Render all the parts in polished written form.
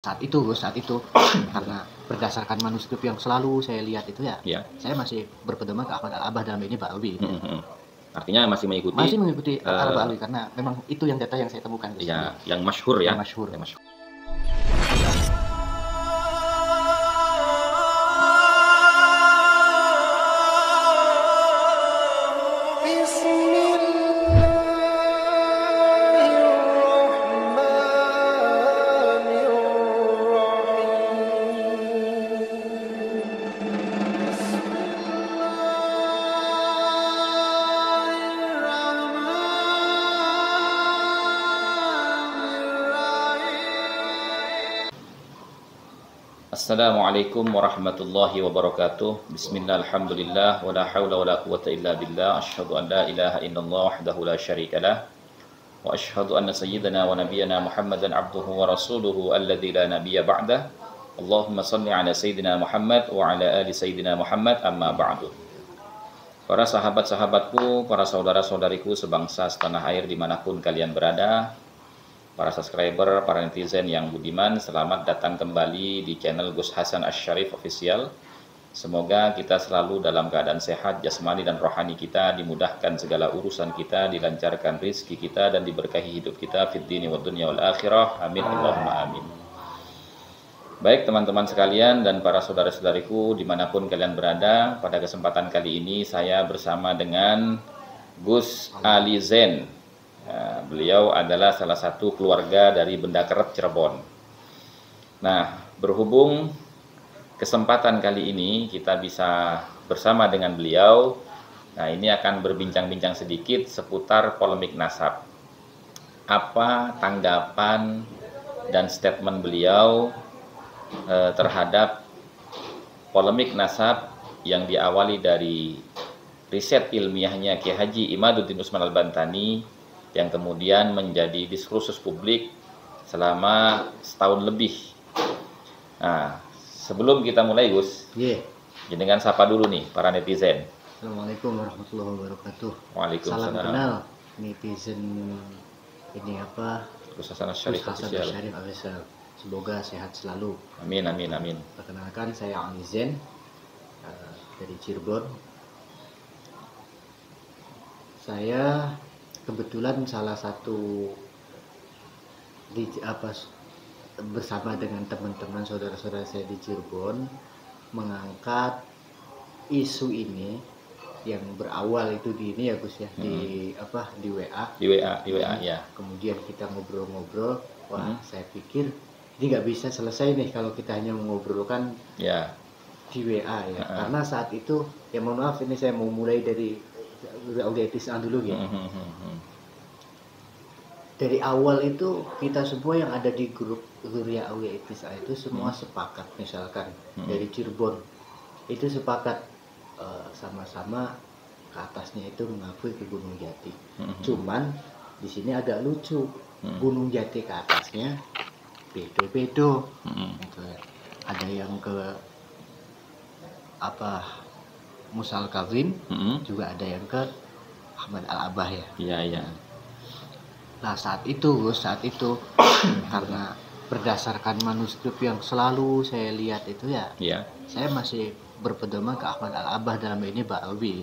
Saat itu karena berdasarkan manuskrip yang selalu saya lihat itu ya, Iya. saya masih berpedoman ke Ahmad Al-Abbah dalam ini Ba'alwi. Artinya masih mengikuti Al Ba'alwi karena memang itu yang data yang saya temukan, Gus. ya, yang masyhur ya. Yang masyhur. Yang masyhur. Assalamualaikum warahmatullahi wabarakatuh. Bismillah, alhamdulillah, wa la hawla wa la quwata illa billah. Asyhadu an la ilaha illallah wahdahu la syarikalah. Wa asyhadu anna sayyidana wa nabiyyana Muhammadan abduhu wa rasuluhu alladzi la nabiyya ba'dah. Allahumma salli ala sayyidina Muhammad wa ala ali sayyidina Muhammad, amma ba'du. Para sahabat-sahabatku, para saudara-saudariku sebangsa setanah air dimanapun kalian berada, para subscriber, para netizen yang budiman, selamat datang kembali di channel Gus Hasan Asy-Syarif Official. Semoga kita selalu dalam keadaan sehat, jasmani dan rohani kita, dimudahkan segala urusan kita, dilancarkan rizki kita, dan diberkahi hidup kita fid dini wad dunya wal akhirah. Amin Allahumma amin. Baik teman-teman sekalian dan para saudara-saudariku dimanapun kalian berada, pada kesempatan kali ini saya bersama dengan Gus Ali Zain. Beliau adalah salah satu keluarga dari Benda Keret Cirebon. Nah, berhubung kesempatan kali ini kita bisa bersama dengan beliau, nah ini akan berbincang-bincang sedikit seputar polemik nasab. Apa tanggapan dan statement beliau terhadap polemik nasab yang diawali dari riset ilmiahnya Kiai Haji Imaduddin Utsman Al-Bantani, yang kemudian menjadi diskursus publik selama setahun lebih. Nah, sebelum kita mulai, Gus, jenengan sapa dulu nih para netizen. Assalamualaikum warahmatullahi wabarakatuh. Waalaikumsalam. Salam kenal netizen ini apa? Gus Hasan Asy-Syarif Official. Semoga sehat selalu. Amin, amin, amin. Perkenalkan, saya Ali Zain dari Cirebon. Saya kebetulan salah satu bersama dengan teman-teman saudara-saudara saya di Cirebon mengangkat isu ini yang berawal itu di ini ya Gus ya, di WA. Di WA ya. Kemudian kita ngobrol-ngobrol, saya pikir ini nggak bisa selesai nih kalau kita hanya mengobrolkan ya di WA ya. Karena saat itu ya, mohon maaf ini saya mau mulai dari Audiatis dulu ya. Dari awal itu kita semua yang ada di grup Zuria Audiatis itu semua sepakat, misalkan dari Cirebon itu sepakat sama-sama ke atasnya itu mengakui ke Gunung Jati. Cuman di sini agak lucu, Gunung Jati ke atasnya bedo-bedo. Gitu ya. Ada yang ke Musal Kazim, juga ada yang ke Ahmad Al-Abbah ya. Iya. Nah saat itu karena berdasarkan manuskrip yang selalu saya lihat itu ya, saya masih berpedoman ke Ahmad Al-Abbah dalam ini Ba'alwi.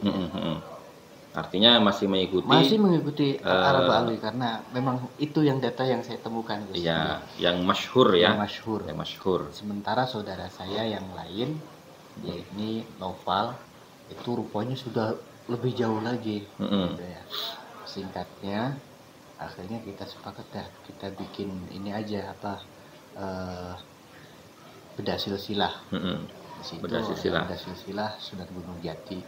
Artinya masih mengikuti Al Ba'alwi karena memang itu yang data yang saya temukan. Iya, yang masyhur ya. Yang masyhur. Sementara saudara saya yang lain, yakni Noval, itu rupanya sudah lebih jauh lagi. Gitu ya. Singkatnya, akhirnya kita sepakat kita bikin ini aja Bedah Silsilah. Bedah Silsilah Sunan Gunung Jati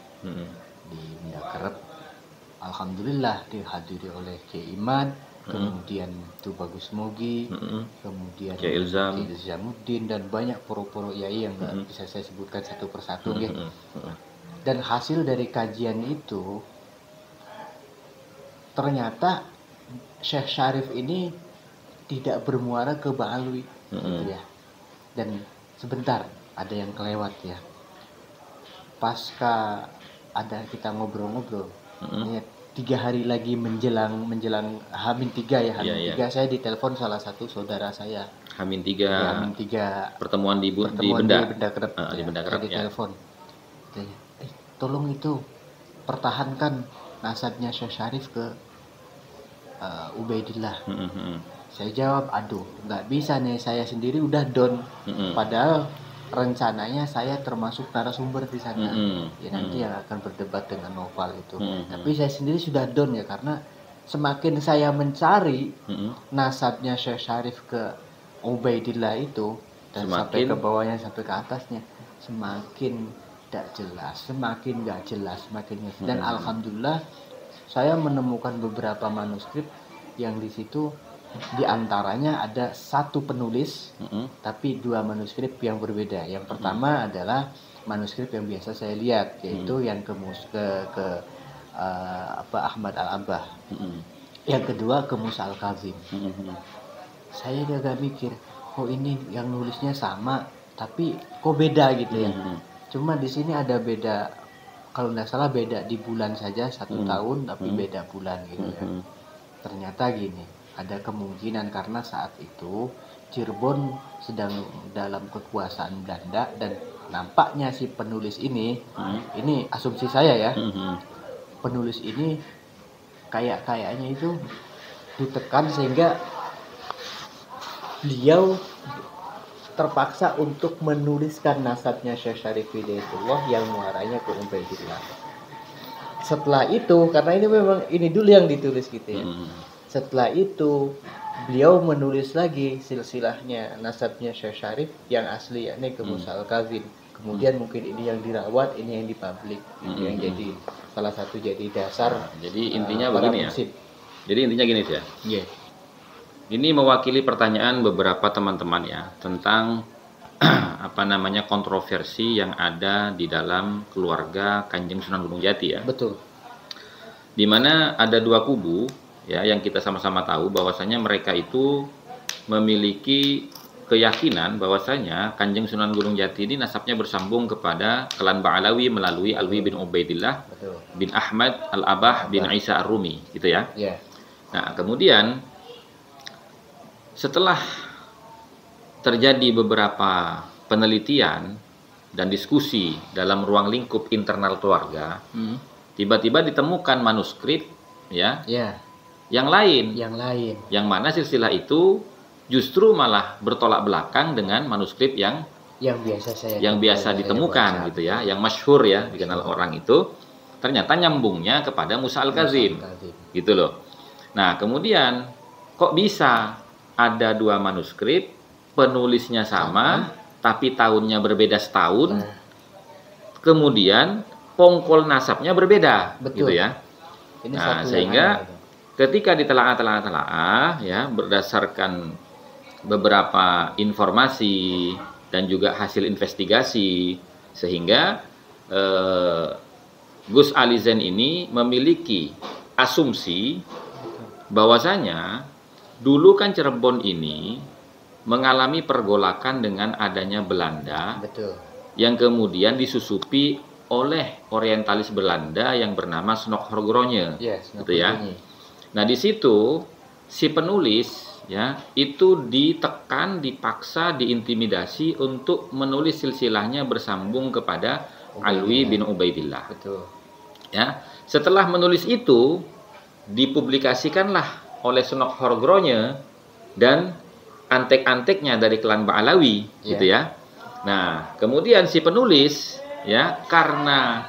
di Benda Keret. Alhamdulillah dihadiri oleh Kiai Imad, kemudian Tu Bagus Mogi, kemudian Kiai Ilzamuddin, dan banyak poro-poro yai yang nggak bisa saya sebutkan satu persatu ya. Dan hasil dari kajian itu ternyata Syekh Syarif ini tidak bermuara ke Ba'alwi gitu ya. Dan sebentar ada yang kelewat ya. Pasca ada kita ngobrol-ngobrol, 3 hari lagi menjelang H-3 ya, H-3 Iya. saya ditelepon salah satu saudara saya. H-3 Ya, H-3 pertemuan di pertemuan Benda. di Benda Kerep. Di Benda Saya Kerep ya. ditelepon. Katanya, tolong itu pertahankan nasabnya Syekh Syarif ke Ubaidillah. Saya jawab, aduh, nggak bisa nih, saya sendiri udah down. Padahal rencananya saya termasuk narasumber di sana. Ya nanti yang akan berdebat dengan Noval itu. Tapi saya sendiri sudah down ya, karena semakin saya mencari nasabnya Syekh Syarif ke Ubaidillah itu, dan sampai ke bawahnya sampai ke atasnya, semakin tidak jelas, semakin nggak jelas, semakin dan alhamdulillah saya menemukan beberapa manuskrip yang di situ diantaranya ada satu penulis, tapi 2 manuskrip yang berbeda. Yang pertama adalah manuskrip yang biasa saya lihat, yaitu yang ke Ahmad Al-Abbah. Yang kedua ke Musa Al-Kazim. Saya agak mikir, kok ini yang nulisnya sama, tapi kok beda gitu ya. Cuma di sini ada beda, kalau nggak salah beda di bulan saja 1 tahun, tapi beda bulan gitu ya. Ternyata gini, ada kemungkinan karena saat itu Cirebon sedang dalam kekuasaan Belanda, dan nampaknya si penulis ini asumsi saya ya, penulis ini kayaknya itu ditekan sehingga beliau terpaksa untuk menuliskan nasabnya Syekh Syarif Hidayatullah yang muaranya ke Ubaidillah. Setelah itu, karena ini memang ini dulu yang ditulis gitu ya. Setelah itu beliau menulis lagi silsilahnya nasabnya Syekh Syarif yang asli, yakni ke Musa Al-Kazim. Kemudian mungkin ini yang dirawat, ini yang dipublik, ini yang jadi salah satu jadi dasar. Jadi intinya begini ya. Jadi intinya gini ya. Yeah. Ini mewakili pertanyaan beberapa teman-teman ya tentang kontroversi yang ada di dalam keluarga Kanjeng Sunan Gunung Jati ya. Betul. Di mana ada 2 kubu ya yang kita sama-sama tahu bahwasanya mereka itu memiliki keyakinan bahwasanya Kanjeng Sunan Gunung Jati ini nasabnya bersambung kepada klan Ba'alawi melalui Alwi bin Ubaidillah bin Ahmad Al-Abbah bin Isa Ar-Rumi gitu ya. Yeah. Nah, kemudian setelah terjadi beberapa penelitian dan diskusi dalam ruang lingkup internal keluarga, tiba-tiba ditemukan manuskrip ya, yang lain, yang mana silsilah itu justru malah bertolak belakang dengan manuskrip yang biasa ditemukan gitu ya, yang masyhur ya, dikenal orang itu, ternyata nyambungnya kepada Musa Al-Kazim gitu loh. Nah, kemudian kok bisa ada 2 manuskrip, penulisnya sama, tapi tahunnya berbeda setahun. Kemudian pongkol nasabnya berbeda, gitu ya. Nah, sehingga ketika ditelaah ya, berdasarkan beberapa informasi dan juga hasil investigasi, sehingga Gus Ali Zain ini memiliki asumsi bahwasanya dulu kan Cirebon ini mengalami pergolakan dengan adanya Belanda. Betul. Yang kemudian disusupi oleh orientalis Belanda yang bernama Snok Horgronje. Gitu ya. Nah, di situ si penulis ya itu ditekan, dipaksa, diintimidasi untuk menulis silsilahnya bersambung kepada Alwi bin Ubaidillah. Betul. Ya, setelah menulis itu dipublikasikanlah oleh Snok Horgronje dan antek-anteknya dari klan Ba'alawi gitu ya. Nah, kemudian si penulis ya karena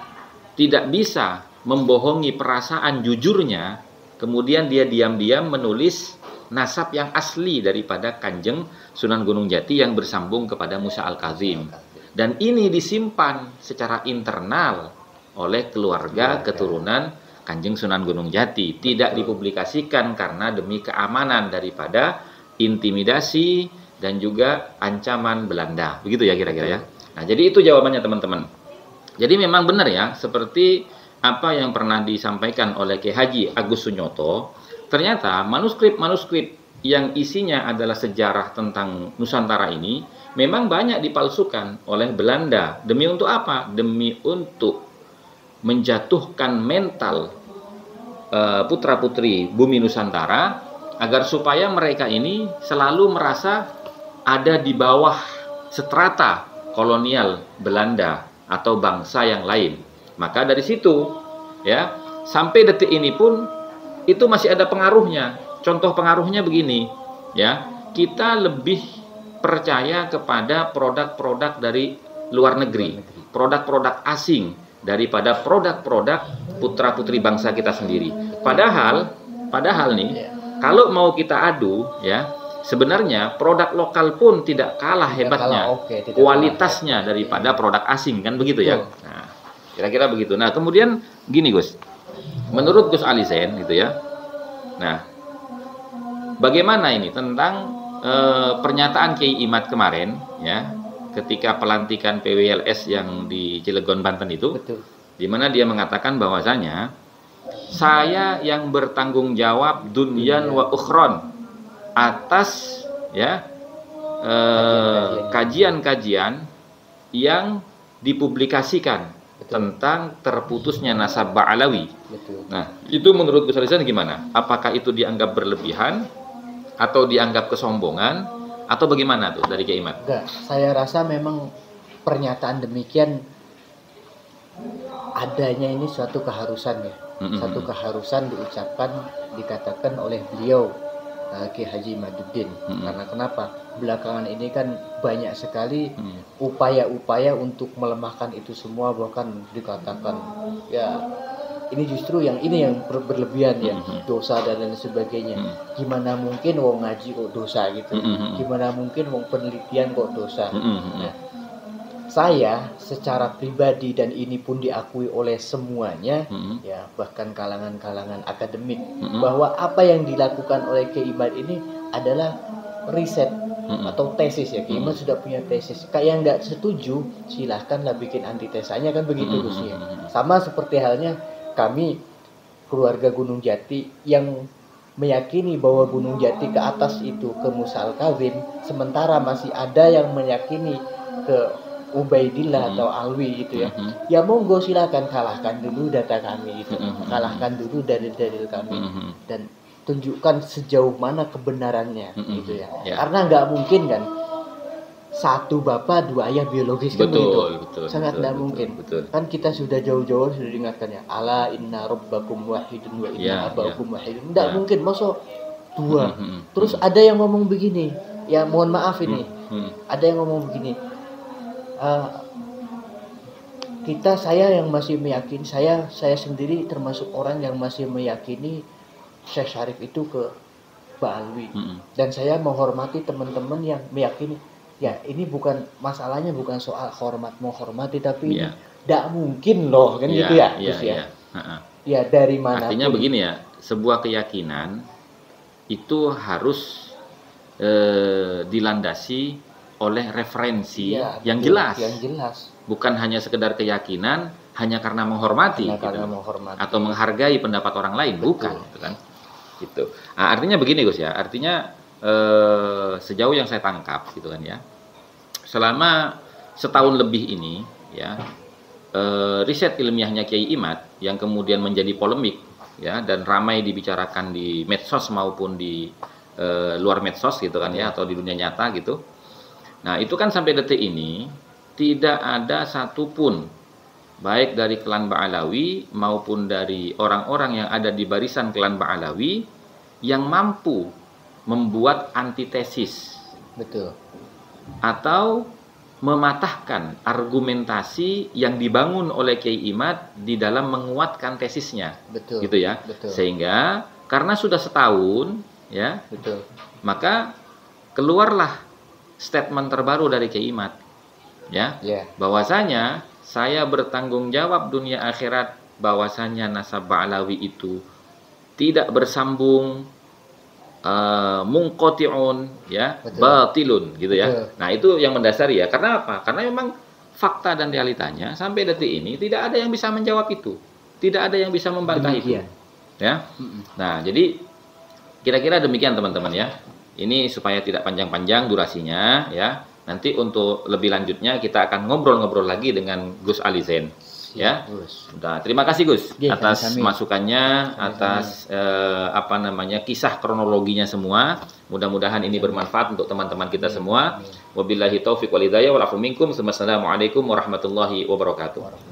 tidak bisa membohongi perasaan jujurnya, kemudian dia diam-diam menulis nasab yang asli daripada Kanjeng Sunan Gunung Jati yang bersambung kepada Musa Al-Kazim. Dan ini disimpan secara internal oleh keluarga keturunan Kanjeng Sunan Gunung Jati, tidak dipublikasikan karena demi keamanan daripada intimidasi dan juga ancaman Belanda. Begitu ya kira-kira ya. Nah, jadi itu jawabannya teman-teman. Jadi memang benar ya, seperti apa yang pernah disampaikan oleh Ki Haji Agus Sunyoto, ternyata manuskrip-manuskrip yang isinya adalah sejarah tentang Nusantara ini memang banyak dipalsukan oleh Belanda. Demi untuk apa? Demi untuk menjatuhkan mental putra-putri bumi Nusantara agar supaya mereka ini selalu merasa ada di bawah strata kolonial Belanda atau bangsa yang lain. Maka dari situ ya, sampai detik ini pun itu masih ada pengaruhnya. Contoh pengaruhnya begini, ya. Kita lebih percaya kepada produk-produk dari luar negeri, produk-produk asing daripada produk-produk putra-putri bangsa kita sendiri. Padahal nih, kalau mau kita adu ya, sebenarnya produk lokal pun tidak kalah hebatnya, kualitasnya daripada produk asing, kan begitu ya. Nah, kira-kira begitu. Nah, kemudian gini Gus, menurut Gus Ali Zain gitu ya. Nah, bagaimana ini tentang pernyataan Kiai Imad kemarin ya, ketika pelantikan PWLS yang di Cilegon Banten itu, di mana dia mengatakan bahwasanya saya yang bertanggung jawab dunyan wa ukhron atas ya kajian-kajian yang dipublikasikan tentang terputusnya nasab Ba'alawi. Nah, itu menurut Gus Ali Zain gimana? Apakah itu dianggap berlebihan atau dianggap kesombongan atau bagaimana tuh dari Kiai Imad? Enggak, saya rasa memang pernyataan demikian adanya ini suatu keharusan ya. Satu keharusan dikatakan oleh beliau Ki Haji Imaduddin. Karena kenapa? Belakangan ini kan banyak sekali upaya-upaya untuk melemahkan itu semua, bahkan dikatakan ya ini justru yang berlebihan ya, dosa dan lain sebagainya. Gimana mungkin wong ngaji kok dosa gitu? Gimana mungkin wong penelitian kok dosa? Nah, saya secara pribadi, dan ini pun diakui oleh semuanya ya, bahkan kalangan-kalangan akademik, bahwa apa yang dilakukan oleh Kiai Imad ini adalah riset atau tesis ya. Kiai Imad sudah punya tesis. Kayak yang nggak setuju silahkanlah bikin antitesanya, kan begitu Gus ya. Sama seperti halnya kami keluarga Gunung Jati yang meyakini bahwa Gunung Jati ke atas itu ke Musal Kawin, sementara masih ada yang meyakini ke Ubaidillah atau Alwi gitu ya. Ya monggo silakan, kalahkan dulu data kami itu, kalahkan dulu dalil-dalil kami, dan tunjukkan sejauh mana kebenarannya gitu ya. Karena nggak mungkin kan satu bapak dua ayah biologis, kan begitu. Sangat tidak mungkin. Kan kita sudah jauh-jauh sudah diingatkan ya, ala inna rabbakum wahidun wa inna abakum wahidun. Tidak mungkin masa dua. Terus ada yang ngomong begini, ya mohon maaf ini, ada yang ngomong begini, saya yang masih meyakini, saya sendiri termasuk orang yang masih meyakini Syekh Syarif itu ke Ba'alwi, dan saya menghormati teman-teman yang meyakini. Ya ini bukan masalahnya, bukan soal menghormati, tapi ini tidak mungkin loh, kan gitu ya. Ya dari mana? Artinya begini ya, sebuah keyakinan itu harus dilandasi oleh referensi yang jelas. Bukan hanya sekedar keyakinan hanya karena menghormati, atau menghargai pendapat orang lain, bukan, gitu kan? Gitu. Nah, artinya begini Gus ya, artinya sejauh yang saya tangkap gitu kan ya, selama setahun lebih ini ya, riset ilmiahnya Kiai Imad yang kemudian menjadi polemik ya, dan ramai dibicarakan di medsos maupun di luar medsos gitu kan ya, atau di dunia nyata gitu. Nah itu kan sampai detik ini tidak ada satupun baik dari klan Ba'alawi maupun dari orang-orang yang ada di barisan klan Ba'alawi yang mampu membuat antitesis, atau mematahkan argumentasi yang dibangun oleh Kiai Imad di dalam menguatkan tesisnya, gitu ya. Sehingga karena sudah setahun, ya, maka keluarlah statement terbaru dari Kiai Imad, ya, bahwasanya saya bertanggung jawab dunia akhirat, bahwasanya nasab Ba'alawi itu tidak bersambung, mungqati'un, ya, batilun, gitu ya. Nah itu yang mendasari ya. Karena apa? Karena memang fakta dan realitanya sampai detik ini tidak ada yang bisa menjawab itu, tidak ada yang bisa membantah itu, ya. Nah jadi kira-kira demikian teman-teman ya. Ini supaya tidak panjang-panjang durasinya ya. Nanti untuk lebih lanjutnya kita akan ngobrol-ngobrol lagi dengan Gus Ali Zain. Ya. Gus. Udah, terima kasih Gus Oke, atas sami-sami. masukannya, Sami-sami. atas kisah kronologinya semua. Mudah-mudahan ini bermanfaat untuk teman-teman kita semua. Wabillahi taufiq wal hidayah wal afu minkum. Wassalamualaikum warahmatullahi wabarakatuh.